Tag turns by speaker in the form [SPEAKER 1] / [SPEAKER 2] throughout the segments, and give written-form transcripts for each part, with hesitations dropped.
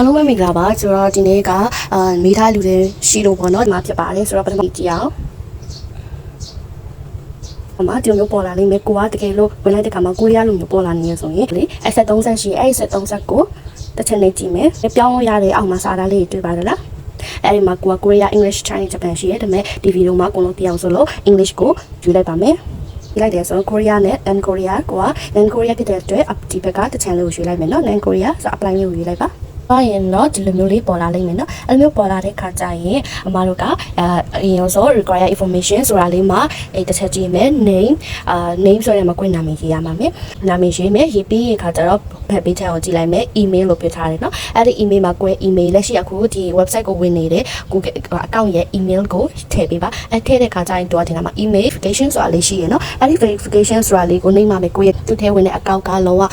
[SPEAKER 1] အားလုံးပဲမင်္ဂလာပါဆိုတော့ဒီနေ့ကမိသားလူတွေရှိလို့ပေါ့နော်ဒီမှာဖြစ်ပါတယ်ဆိုတော့ပထမကြည့်အောင်အမဒီလိုမျိုးပေါ်လာလိမ့်မယ်ကိုကတကယ်လို့ဝင်လိုက်တဲ့ခါမှာကိုရီးယားလူမျိုးပေါ်လာနေရဆိုရင်လေအဆက်30ရှိအဲ့ဆက်30ကိုတစ်ချက်နဲ့ကြည့်မယ်ပြောင်းလို့ရတယ်အောက်မှာစာသားလေးတွေ့ပါတယ်လားအဲ့ဒီမှာကိုကကိုရီးယား English Chinese Japan ရှိရတယ်ဒါပေမဲ့ဒီဗီဒီယိုမှာကိုလုံးတရားဆိုလို့ English ကိုယူလိုက်ပါမယ်လိုက်တယ်ဆိုတော့ Korea နဲ့ N Korea ကိုက N Korea ဖြစ်တဲ့အတွက်ဒီဘက်ကတစ်ချန်လေးကိုယူလိုက်မယ်နော် N Korea ဆို apply လေးကိုယူလိုက်ပါရင်တော့ဒီလိုမျိုးလေးပေါ်လာလိမ့်မယ်နော်အဲ့လိုမျိုးပေါ်လာတဲ့ခါကျရင်အမတို့ကအရင်ဆုံး require information ဆိုတာလေးမှာတစ်ချက်ကြည့်မယ် name name ဆိုရမှာကိုနာမည်ရေးရမှာမယ်နာမည်ရေးမယ်ရေးပြီးခါကျတော့ဘက်ပေးချင်အောင်ကြည့်လိုက်မယ် email လို့ပြထားတယ်နော်အဲ့ဒီ email မှာကိုရဲ့ email လက်ရှိအခုဒီ website ကိုဝင်နေတဲ့ကို account ရဲ့ email ကိုထည့်ပေးပါအဲ့ထည့်တဲ့ခါကျရင်တော့ဒီမှာ email verification ဆိုတာလေးရှိရနော်အဲ့ဒီ verification ဆိုတာလေးကိုနှိမ့်ပါမယ်ကိုရဲ့သူ့ထဲဝင်တဲ့ account ကလုံးဝ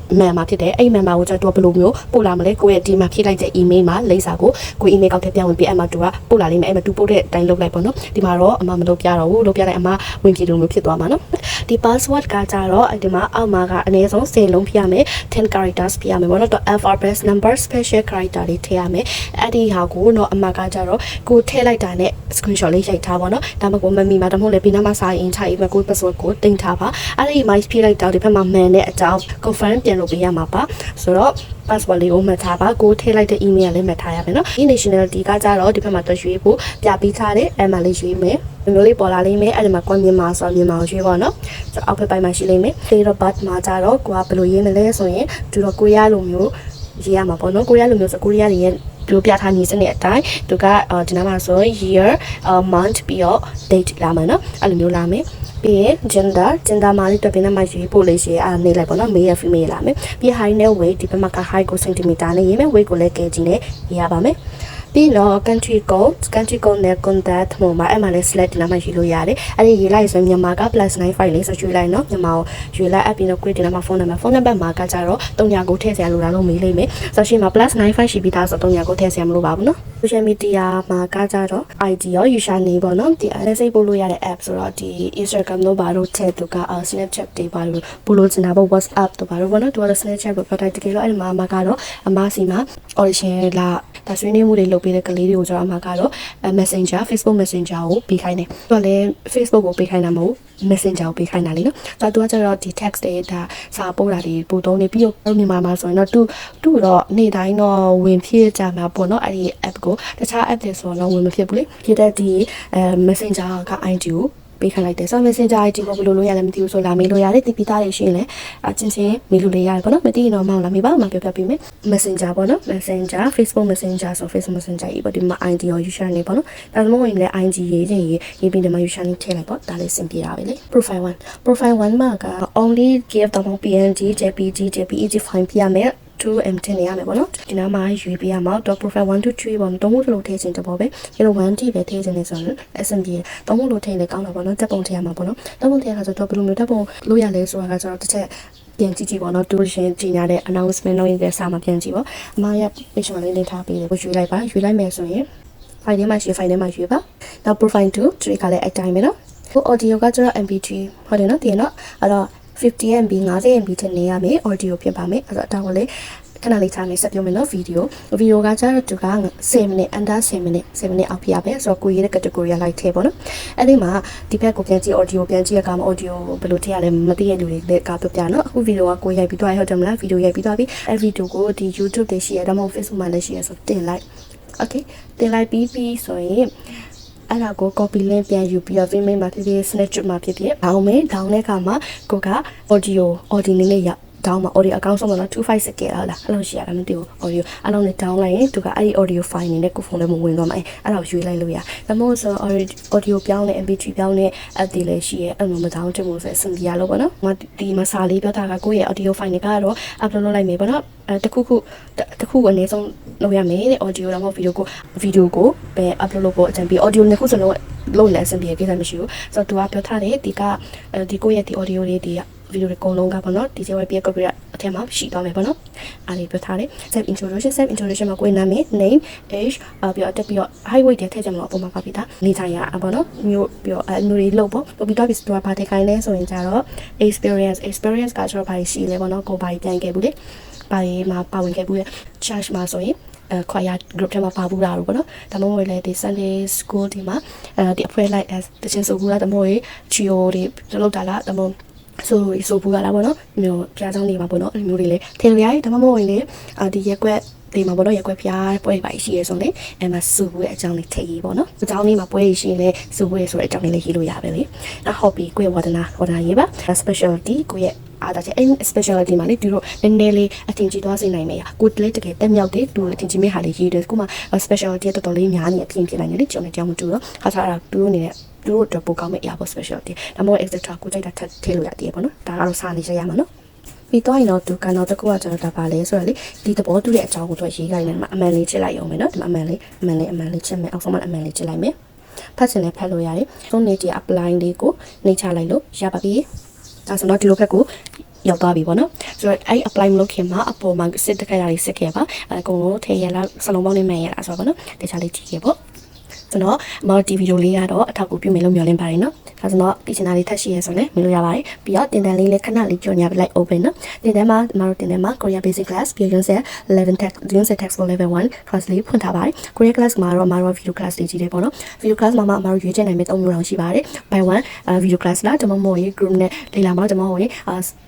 [SPEAKER 1] member ဖြစ်တယ်အဲ့ member ကိုကျတော့ဘယ်လိုမျိုးပို့လာမလဲကိုယ့်ရဲ့ဒီမှာဖြည့်လိုက်တဲ့ email မှာလိပ်စာကိုကို email ကောက်ထည့်ပြန်ဝင်ပြီးအဲ့မှာသူကပို့လာလိမ့်မယ်အဲ့မှာသူပို့တဲ့အတိုင်းလုပ်လိုက်ပေါ့နော်ဒီမှာတော့အမမလုပ်ပြတော့ဘူးလုပ်ပြလိုက်အမဝင်ပြေလို့မျိုးဖြစ်သွားမှာနော်ဒီ password ကကြတော့အဲ့ဒီမှာအောက်မှာကအနည်းဆုံး10လုံးဖြည့်ရမယ်10 characters ဖြည့်ရမယ်ပေါ့နော်တော့ alphabet number special character လေးထည့်ရမယ်အဲ့ဒီဟာကိုတော့အမကကြတော့ကိုထည့်လိုက်တာနဲ့ screenshot လေးရိုက်ထားပါတော့ဒါမှမဟုတ်မမီမှာတမို့လေပြီးနားမှာစာရင်ထိုင်ပြီးကို password ကိုတင်ထားပါအဲ့ဒီ mic ဖြည့်လိုက်တော့ဒီဘက်မှာမှန်တဲ့အကြောင်း confirm ပြန်လုပ်ပေးရမှာပါဆိုတော့ password လေးကိုမှတ်ထားပါကိုထည့်လိုက်တဲ့ email လေးမှတ်ထားရမယ်နော် nationality ကကြတော့ဒီဘက်မှာတော့ရွေးဖို့ပြပေးထားတယ်အဲ့မှာလေးရွေးမယ်မျိုးလေးပေါ်လာလိမ့်မယ်အဲ့ဒီမှာကွန်မြန်မာဆိုမြန်မာကိုရွေးပါနော်ဆိုတော့အောက်ဘက်ပိုင်းမှာရှိလိမ့်မယ် date of birth မှာကြတော့ကိုကဘယ်လိုရေးမလဲဆိုရင်သူတော့ကိုရီးယားလိုမျိုးရေးရမှာပေါ့နော်ကိုရီးယားလိုမျိုးဆိုကိုရီးယားတွေရဲ့သူပြထားနေစတဲ့အတိုင်းသူကဒီနားမှာဆို year month ပြီးတော့ date လာမယ်နော်အဲ့လိုမျိုးလာမယ်ပြီးရင် gender မှာလေးတော့ဘယ်နှမရွေးပို့လေးရှိအားနေလိုက်ပေါ့နော် male female လာမယ်ပြီး height နဲ့ weight ဒီဘက်မှာက height ကို centimeter နဲ့ရေးမယ် weight ကိုလည်း kg နဲ့ရေးရပါမယ်ပြီးတော့ country code နဲ့ contact ဟိုမှာအဲ့မှာလည်း select ဒီနားမှာယူလို့ရတယ်အဲ့ဒီရေးလိုက်ဆိုမြန်မာက +95 လေးဆိုရွေးလိုက်နော်မြန်မာကိုရွေးလိုက်အပြင်တော့ grade ဒီနားမှာ phone number မှာကကြတော့300ကိုထည့်ဆရာလိုတာလို့မေးလိုက်မယ်ဆိုတော့ရှင်းမှာ +95 ရှိပြီးသားဆို300ကိုထည့်ဆရာမလိုပါဘူးနော် social media မှာကကြတော့ ID ရော username ပေါ့နော်ဒီ message ပို့လို့ရတဲ့ app ဆိုတော့ဒီ Instagram တို့ဘာလို့ထည့်သူက Snapchat တွေဘာလို့ပို့လို့ချင်တာပေါ့ WhatsApp တို့ဘာလို့ပေါ့နော်သူက Snapchat ကိုပတ်တိုင်းတကယ်လို့အဲ့ဒီမှာကတော့အမစီမှာ audition လာဒါဆွေးနွေးမှုတွေလုပ်ပေးတဲ့ကလေးတွေကိုကျွန်တော်အမကတော့ Messenger Facebook Messenger ကိုပေးခိုင်းတယ်သူကလည်း Facebook ကိုပေးခိုင်းတာမဟုတ် Messenger ကိုပေးခိုင်းတာလေနော်ဆိုတော့သူကကျတော့ဒီ text တွေဒါစာပို့တာတွေပို့တော့နေပြီးတော့မြန်မာမှာဆိုရင်တော့သူ့တော့နေ့တိုင်းတော့ဝင်ဖြစ်ကြမှာပေါ့နော်အဲ့ဒီ app ကိုတခြား app တွေဆိုတော့ဝင်မဖြစ်ဘူးလေဖြစ်တဲ့ဒီ Messenger က ID ကိုပေးခိုင်းလိုက်တယ်ဆိုတော့ Messenger ID ကိုဘယ်လိုလုပ်ရလဲမသိဘူးဆိုလာမေးလို့ရတယ်တိပိသားတွေရှိရင်လည်းချင်းမေးလို့ရတယ်ပေါ့နော်မသိရင်တော့မောင်လာမေးပါမှပြောပြပေးမယ် Messenger ပေါ့နော် Messenger Facebook Messenger ဆို Facebook Messenger ကြီးပေါ့ဒီမှာ ID ရော username ပေါ့နော်ဒါမှမဟုတ်ရင်လည်း ID ရေးပြီးဒီမှာ username ထည့်လိုက်ပေါ့ဒါလေးစင်ပြတာပဲလေ profile 1မှာက only give တော့ PNG JPG file ပြရမယ်2M တင်နေရမယ်ပေါ့နော်ဒီနားမှာရွေးပေးရမှာတော့ profile 1 2 3ပေါ့တုံးလို့ထည့်ခြင်းတော့ပဲဒီလို1 T ပဲထည့်ခြင်းနေဆိုရင် SMB တုံးလို့ထည့်လေကောင်းတာပေါ့နော်တက်ပုံထည့်ရမှာပေါ့နော်တက်ပုံထည့်ရတာဆိုတော့ဘယ်လိုမျိုးတက်ပုံလို့ရလဲဆိုတာကကျတော့တစ်ချက်ပြန်ကြည့်ပေါ့နော်တူရှင်ကြီးညာတဲ့ announcement လုပ်ရတဲ့စာမှာပြန်ကြည့်ပေါ့အမရဲ့ page မှာလေးထားပေးတယ်ကိုရွေးလိုက်ပါရွေးလိုက်မယ်ဆိုရင် file ထဲမှာရွေး file ထဲမှာရွေးပါနောက် profile 2 3ကလည်းအတိုင်းပဲနော်ဟို audio ကကျတော့ MP3 ဟုတ်တယ်နော်တည်နော်အဲ့တော့ 50MB 50MB ထည့်နေရမယ် audio ဖြစ်ပါမယ်အဲ့တော့ဒါကိုလေခဏလေးထားမယ်ဆက်ပြောမယ်နော်ဗီဒီယိုကကျတော့သူက10 minute under 10 minute အောက်ပြရပဲဆိုတော့ကိုရေးတဲ့ category လိုက်ထည့်ပေါ့နော်အဲ့ဒီမှာဒီဘက်ကိုပြန်ကြည့် audio ပြန်ကြည့်ရကမှ audio ဘယ်လိုထည့်ရလဲမသိရလူတွေလည်းကပြောပြနော်အခုဗီဒီယိုကကိုရိုက်ပြီးသွားရဟုတ်တယ်မလားဗီဒီယိုရိုက်ပြီးသွားပြီအဲ့ဗီဒီယိုကိုဒီ YouTube တွေရှိရဒါမှမဟုတ် Facebook မှာလည်းရှိရဆိုတင်လိုက် okay တင်လိုက်ပြီးဆိုရင်အဲ့ဒါကို copy link ပြန်ယူပြီးတော့ Vimeo မှာဖြစ်ဖြစ် Snapchat မှာဖြစ်ဖြစ်ဒေါင်းတဲ့အခါမှာကိုက audio လေးရdown မှာ audio account ဆိုတော့256 ခဲ့လားအဲ့လိုရှိရတာမသိဘူး audio အဲ့လိုနဲ့ down လိုက်ရင်သူကအဲ့ဒီ audio file နဲ့ကိုဖုန်းထဲမှာဝင်သွားမှာအဲ့ဒါကိုရွေးလိုက်လို့ရဒါမှမဟုတ်ဆို audio ပြောင်းတဲ့ MP3 ပြောင်းတဲ့ app တွေလည်းရှိရဲအဲ့လိုမ down ချင်ဘူးဆိုအဆင်ပြေရလို့ပေါ့နော်ဒီမှာစာလေးပြောတာကကိုယ့်ရဲ့ audio file တွေကတော့ upload လုပ်လိုက်မယ်ပေါ့နော်တခုခုအနည်းဆုံးလုပ်ရမယ်တဲ့ audio တော့မဟုတ် video ကိုပဲ upload လုပ်ဖို့အကြံပေး audio နှစ်ခုစလုံးလုံးလည်းအဆင်ပြေကိစ္စမရှိဘူးဆိုတော့သူကပြောထားတယ်ဒီကိုယ့်ရဲ့ဒီ audio လေးဒီဗီဒီယိုတွေအကုန်လုံးကပေါ့နော်ဒီ JYP ရဲ့ copyright အထက်မှာရှိသွားမယ်ပေါ့နော်အားလေးပြောထားတယ် self introduction မှာကိုယ်နာမည် name age ပြီးတော့တက်ပြီးတော့ height weight တွေထည့်ကြမှာအပေါ်မှာပါပြီးသားနေထိုင်ရပေါ့နော်မျိုးပြီးတော့မျိုးတွေလုပ်ပေါ့ပြီးတော့ပြီးတော့ဘာထည့်ခိုင်းလဲဆိုရင်ကြတော့ experience ကကျွန်တော်ဘာရှိလဲပေါ့နော်ကိုဘာပြန်ခဲ့ဘူးလေ ပါရီမှာပါဝင်ခဲ့ပြီး church မှာဆိုရင်choir group ထဲမှာပါဘူးလားပေါ့နော်ဒါမှမဟုတ်လည်းဒီ Sunday school ဒီမှာဒီအဖွဲ့လိုက်တချင်းဆိုဘူးလားဒါမှမဟုတ် trio တွေလုပ်တာလားဒါမှမဟုတ်ဆိုဘူးလားပေါ့နော်မျိုးပြားချောင်းနေမှာပေါ့နော်အဲ့လိုမျိုးတွေလည်းထည့်လို့ရတယ်ဒါမှမဟုတ်ရင်လည်းဒီရက်ကွက်ဒီမှာပေါ့နော်ရက်ကွက်ဖျားပွဲပါရှိရဲဆိုလေအဲ့မှာစုဘူးရဲ့အကြောင်းလေးထည့်ရေးပေါ့နော်အကြောင်းလေးမှာပွဲရှိရင်လည်းစုဘူးရဲ့ဆိုတဲ့အကြောင်းလေးလည်းရေးလို့ရပါပဲနောက် hobby ကိုယ့်ဝါဒနာရေးပါ specialty ကိုယ့်ရဲ့အားဒါချက်အဲ့ specialty မှာလေသူတို့နည်းနည်းလေးအထင်ကြီးသွားစေနိုင်မယ်ကိုယ်လည်းတကယ်တက်မြောက်တယ်သူလည်းအထင်ကြီးမဲ့ဟာလေးရေးတယ်ကိုမှ specialty တော်တော်လေးများနေအပြင်ဖြစ်နိုင်တယ်လေကျွန်တော်ကြောင်မတူတော့ခါစားတာသူတို့အနေနဲ့သူတို့တော့ပိုကောင်းမဲ့ air specialty ဒါမှမဟုတ် extra ကိုကြိုက်တာထည့်လို့ရတယ်ပေါ့နော်ဒါကတော့စာလေးရရမှာနော်ပြီးတော့ရင်တော့သူကတော့တကူကကျွန်တော်ဒါပါလဲဆိုတော့လေဒီသဘောတူတဲ့အကြောင်းကိုတော့ရေးခိုင်းတယ်မှာအမှန်လေးချစ်လိုက်အောင်မယ်နော်ဒီမှာအမှန်လေးချစ်မယ်အောက်ဆုံးမှာအမှန်လေးချစ်လိုက်မယ်ဖတ်ချင်လည်းဖတ်လို့ရတယ်သုံးနေကြ apply လေးကိုနှိပ်ချလိုက်လို့ရပါပြီဒါဆိုတော့ဒီလိုဖက်ကိုရောက်သွားပြီပေါ့နော်ဆိုတော့အဲ့ apply မလုပ်ခင်မှာအပေါ်မှာစစ်တခါရလေးစစ်ခဲ့ပါအကုန်လုံးထည့်ရလားစလုံးပေါင်းနဲ့မှန်ရလားဆိုတော့ပေါ့နော်တခြားလေးကြည့်ခဲ့ပေါ့ဆိုတော့မတော်ဒီဗီဒီယိုလေးကတော့အထောက်အကူပြုမယ်လို့မျှော်လင့်ပါတယ်နော်ဒါဆိုတော့ဒီ channel လေးထပ်ရှိရဲဆိုလည်းမြင်လို့ရပါတယ်ပြီးတော့တင်တန်းလေးလည်းခဏလေးကြော်ညာလိုက် open နော်တင်တန်းမှာမတော်တင်တန်းမှာ Korean basic class ပြီးရင်ဆက်11 text level 1 class လေးဖွင့်ထားပါတယ် Korean class မှာတော့မတော် video class လေးကြီးတယ်ပေါ့နော် video class မှာမတော်ရွေးချယ်နိုင်မဲ့3မျိုးတောင်ရှိပါတယ် by 1 video class လားဒါမှမဟုတ် group နဲ့လေ့လာမှာဒါမှမဟုတ်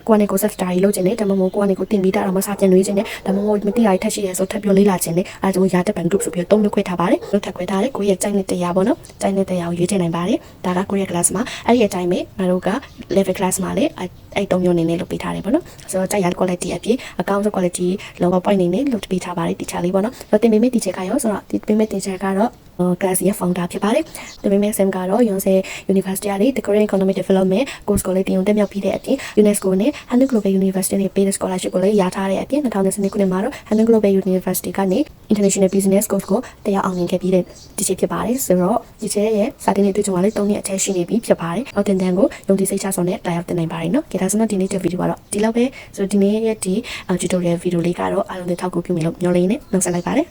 [SPEAKER 1] ကိုကနေကို self study လုပ်ခြင်းနဲ့ဒါမှမဟုတ်ကိုကနေကိုတင်ပြီးတာတော့မစာပြန်ရွေးခြင်းနဲ့ဒါမှမဟုတ်မသိရထက်ရှိရဲဆိုထပ်ပြောလေ့လာခြင်းနဲ့အဲဒါကိုရတဲ့ band group ဆိုပြီး3မျိုးခွဲထားပါတယ်လို့ထပ်ခွဲထားတယ်ကိုရဲ့ကြိုက်တဲ့တရားပေါ့နော်ကြိုက်တဲ့တရားကိုရွေးချယ်နိုင်ပါတယ်ဒါက Korean class မှာအဲ့ဒီအတိုင်းပဲငါတို့က level class မှာလည်းအဲ့3မျိုးနေနဲ့လုပ်ပေးထားတယ်ပေါ့နော်ဆိုတော့ကြိုက်ရတဲ့ quality အပြင်အကောင့် quality လောက point နေနဲ့လုပ်ပေးထားပါတယ် teacher လေးပေါ့နော်တော့တင်ပေးမယ့် teacher ကရောဆိုတော့ဒီပေးမယ့် teacher ကတော့class ရဲ့ founder ဖြစ်ပါတယ်တင်ပေးမယ့် exam ကတော့ Yonsei University ရဲ့ Korean Economic Development course ကိုလည်းတင်တက်မြောက်ပြီးတဲ့အပြင် UNESCO နဲ့ Hanoi Global University နဲ့ပေးတဲ့ scholarship ကိုလည်းရထားတဲ့အပြင်2012ခုနှစ်မှာတော့ Hanoi Global University ကနေ International Business Course ကိုတရားအောင်မြင်ခဲ့ပြီးတဲ့ teacher ဖြစ်ပါတယ်ဆိုတော့ teacher ရဲ့စာတင်တဲ့တွေ့ကြုံကလည်း3နှစ်အထက်ရှိနေပြီဖြစ်ပါတယ်တော့တင်တန်းကိုယုံကြည်စိတ်ချစွာနဲ့တရားတင်နိုင်ပါတယ်နော်ဒါဆိုတော့ဒီနေ့တဲ့ video ကတော့ဒီလောက်ပဲဆိုတော့ဒီနေ့ရဲ့ဒီ tutorial video လေးကတော့အားလုံးတွေထောက်ကူပြုမယ်လို့မျှော်လင့်နေနှုတ်ဆက်လိုက်ပါတယ်